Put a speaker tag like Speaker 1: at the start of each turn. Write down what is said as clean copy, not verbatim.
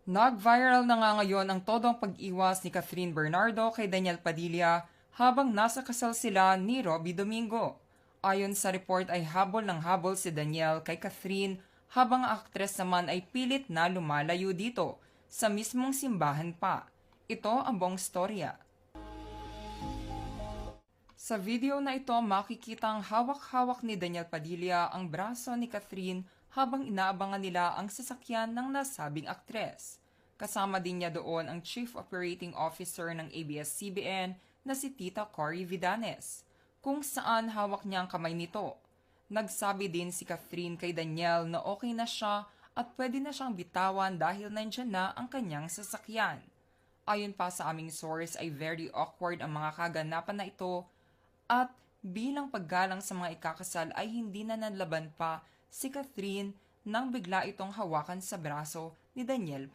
Speaker 1: Nag-viral na nga ngayon ang todong pag-iwas ni Catherine Bernardo kay Daniel Padilla habang nasa kasal sila ni Robbie Domingo. Ayon sa report ay habol ng habol si Daniel kay Catherine habang ang aktres naman ay pilit na lumalayo dito sa mismong simbahan pa. Ito ang buong storya. Sa video na ito makikitang hawak-hawak ni Daniel Padilla ang braso ni Catherine habang inaabangan nila ang sasakyan ng nasabing aktres. Kasama din niya doon ang Chief Operating Officer ng ABS-CBN na si Tita Cory Vidanes, kung saan hawak niya ang kamay nito. Nagsabi din si Catherine kay Daniel na okay na siya at pwede na siyang bitawan dahil nandyan na ang kanyang sasakyan. Ayon pa sa aming source ay very awkward ang mga kaganapan na ito at bilang paggalang sa mga ikakasal ay hindi na nanlaban pa si Catherine nang bigla itong hawakan sa braso ni Daniel